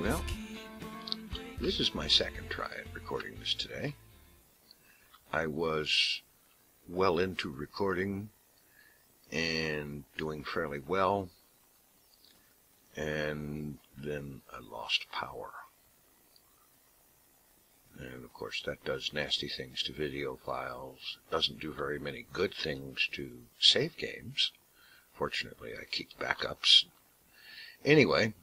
Well, this is my second try at recording this today. I was well into recording and doing fairly well, and then I lost power. And of course that does nasty things to video files. It doesn't do very many good things to save games. Fortunately, I keep backups. Anyway,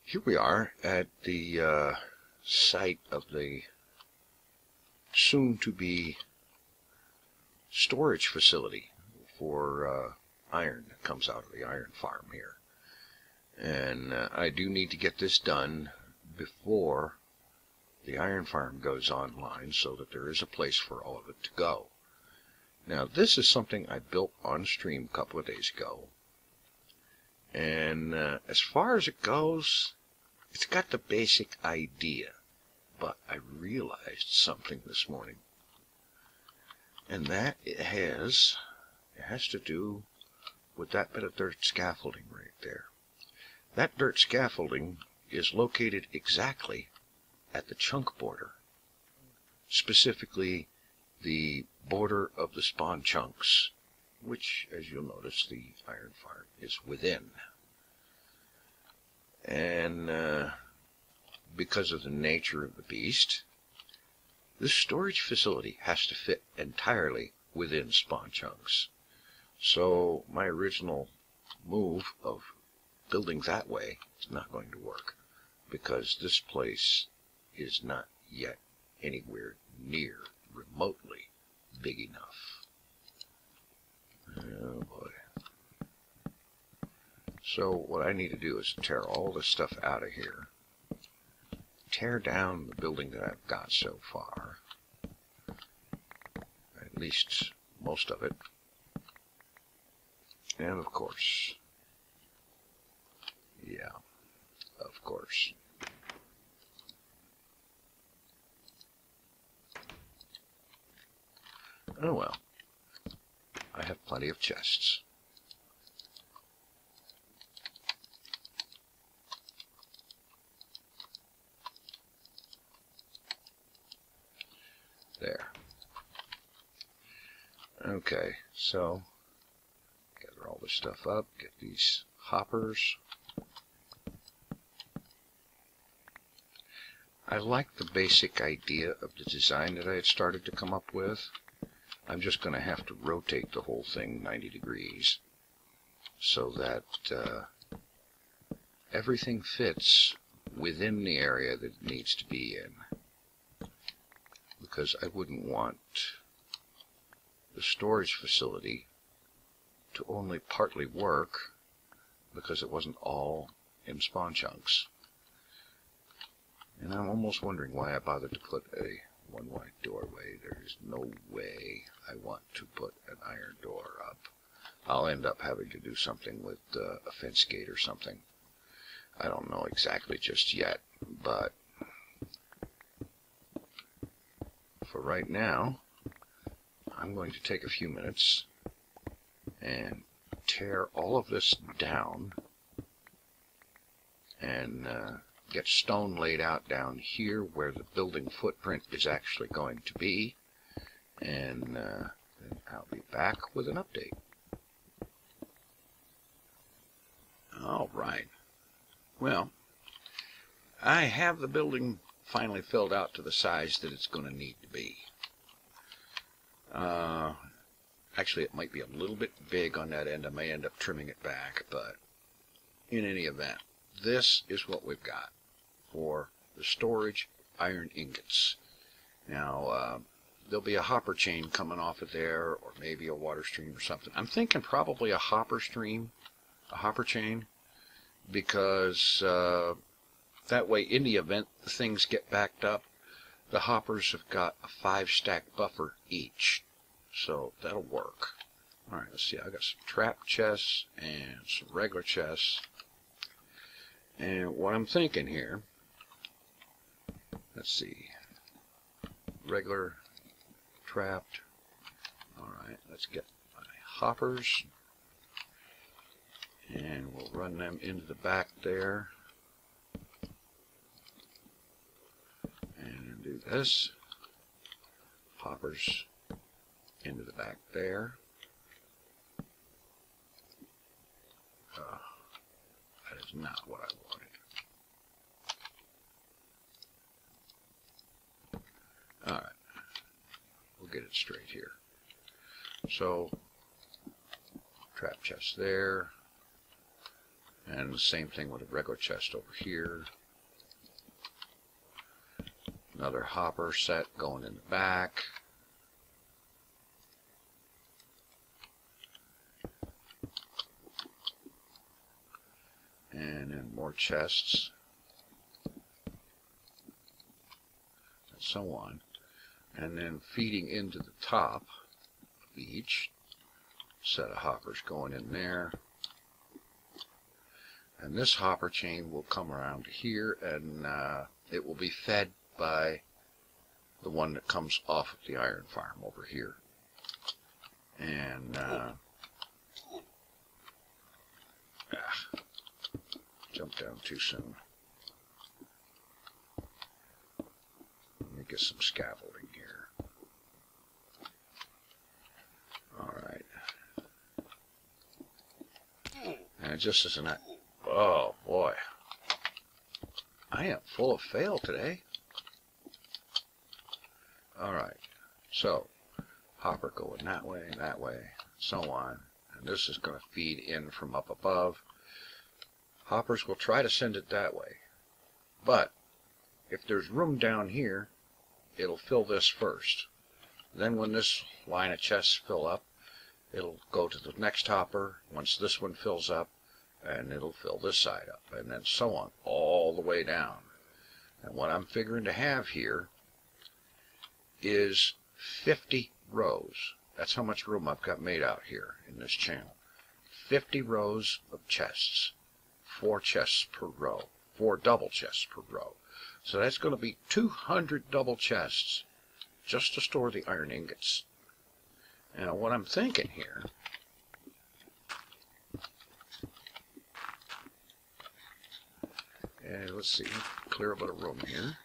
here we are at the site of the soon-to-be storage facility for iron that comes out of the iron farm here. And I do need to get this done before the iron farm goes online so that there is a place for all of it to go. Now, this is something I built on stream a couple of days ago. And as far as it goes, it's got the basic idea. But I realized something this morning. And that it has to do with that bit of dirt scaffolding right there. That dirt scaffolding is located exactly at the chunk border, specifically the border of the spawn chunks, which, as you'll notice, the iron farm is within. And because of the nature of the beast, this storage facility has to fit entirely within spawn chunks. So my original move of building that way is not going to work, because this place is not yet anywhere near remotely big enough. Oh boy. So what I need to do is tear all this stuff out of here, tear down the building that I've got so far, at least most of it, and of course, yeah, of course, oh well, I have plenty of chests. There. Okay, so gather all this stuff up, get these hoppers. I like the basic idea of the design that I had started to come up with. I'm just going to have to rotate the whole thing 90 degrees so that everything fits within the area that it needs to be in. Because I wouldn't want the storage facility to only partly work because it wasn't all in spawn chunks. And I'm almost wondering why I bothered to put a one-wide doorway. There's no way I want to put an iron door up. I'll end up having to do something with a fence gate or something. I don't know exactly just yet, but for right now, I'm going to take a few minutes and tear all of this down and get stone laid out down here where the building footprint is actually going to be, and then I'll be back with an update. All right. Well, I have the building finally filled out to the size that it's going to need to be. Actually, it might be a little bit big on that end. I may end up trimming it back, but in any event, this is what we've got for the storage iron ingots. Now, there'll be a hopper chain coming off of there, or maybe a water stream or something. I'm thinking probably a hopper chain, because that way, in the event the things get backed up, the hoppers have got a 5-stack buffer each. So that'll work. Alright, let's see. I got some trap chests and some regular chests. And what I'm thinking here, let's see. Regular, trapped. Alright, let's get my hoppers. And we'll run them into the back there. this. Hoppers into the back there. That is not what I wanted. Alright, we'll get it straight here. So, trap chest there, and the same thing with a regular chest over here. Another hopper set going in the back. And then more chests. And so on. And then feeding into the top of each set of hoppers going in there. And this hopper chain will come around here, and it will be fed by the one that comes off of the iron farm over here. And jumped down too soon. Let me get some scaffolding here. Alright. And it just isn't that. Oh boy. I am full of fail today. Alright. So, hopper going that way, so on. And this is going to feed in from up above. Hoppers will try to send it that way. But, if there's room down here, it'll fill this first. Then when this line of chests fill up, it'll go to the next hopper. Once this one fills up, and it'll fill this side up, and then so on, all the way down. And what I'm figuring to have here is 50 rows. That's how much room I've got made out here in this channel. 50 rows of chests. 4 chests per row. 4 double chests per row. So that's going to be 200 double chests just to store the iron ingots. Now what I'm thinking here, and let's see, clear a bit of room here,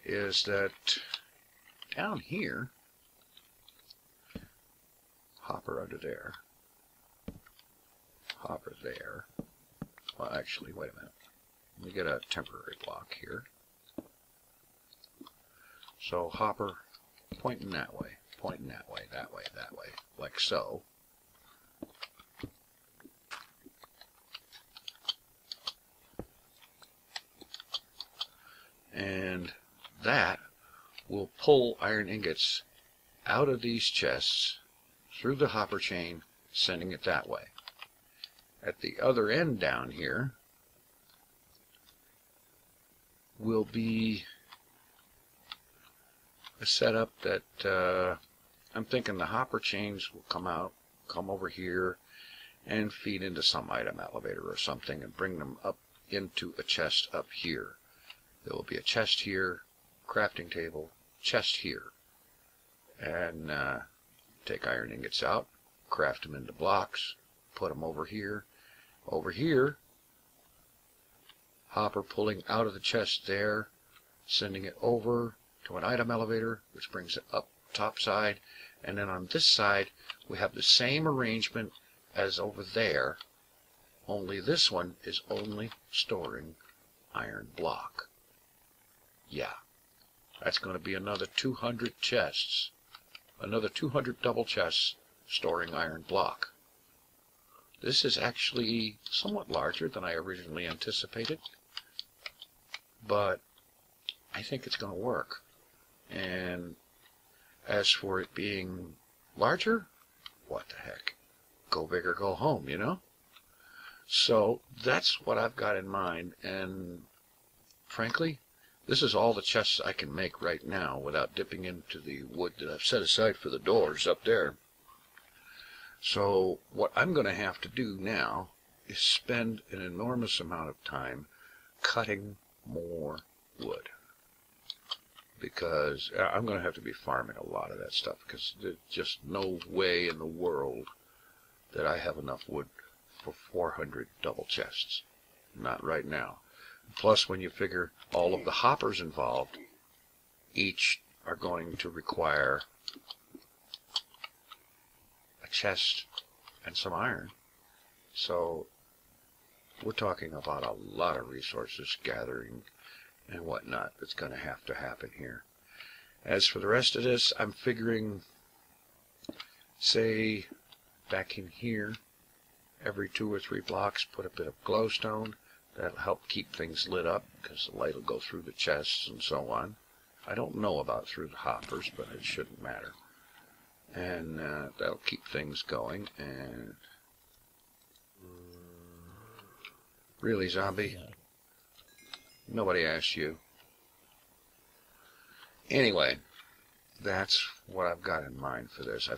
is that down here, hopper under there, hopper there. Well, actually, wait a minute. Let me get a temporary block here. So hopper pointing that way, that way, like so. And that will pull iron ingots out of these chests through the hopper chain, sending it that way. At the other end down here will be a setup that I'm thinking the hopper chains will come over here and feed into some item elevator or something and bring them up into a chest up here. There will be a chest here, crafting table, chest here, and take iron ingots out, craft them into blocks, put them over here. Over here, hopper pulling out of the chest there, sending it over to an item elevator, which brings it up top side, and then on this side we have the same arrangement as over there, only this one is only storing iron block. Yeah, that's going to be another 200 chests, another 200 double chests storing iron block. This is actually somewhat larger than I originally anticipated, but I think it's going to work. And as for it being larger, what the heck? Go big or go home, you know? So that's what I've got in mind, and frankly, this is all the chests I can make right now without dipping into the wood that I've set aside for the doors up there. So what I'm going to have to do now is spend an enormous amount of time cutting more wood, because I'm going to have to be farming a lot of that stuff, because there's just no way in the world that I have enough wood for 400 double chests. Not right now. Plus, when you figure all of the hoppers involved, each are going to require a chest and some iron. So we're talking about a lot of resources gathering and whatnot that's going to happen here. As for the rest of this, I'm figuring, say, back in here, every 2 or 3 blocks, put a bit of glowstone. That'll help keep things lit up, because the light will go through the chests and so on. I don't know about through the hoppers, but it shouldn't matter. And that'll keep things going. And really, zombie? Nobody asked you. Anyway, that's what I've got in mind for this.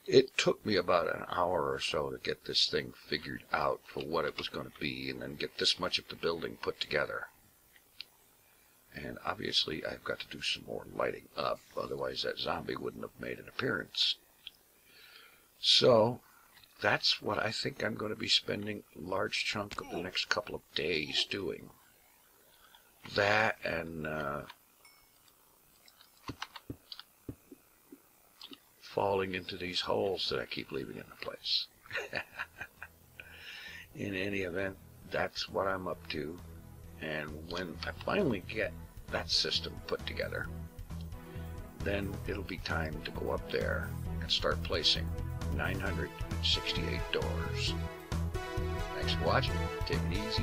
It took me about an hour or so to get this thing figured out for what it was going to be, and then get this much of the building put together. And obviously I've got to do some more lighting up, otherwise that zombie wouldn't have made an appearance. So that's what I think I'm going to be spending a large chunk of the next couple of days doing. That and falling into these holes that I keep leaving in the place. In any event, that's what I'm up to. And when I finally get that system put together, then it'll be time to go up there and start placing 968 doors. Thanks for watching. Take it easy.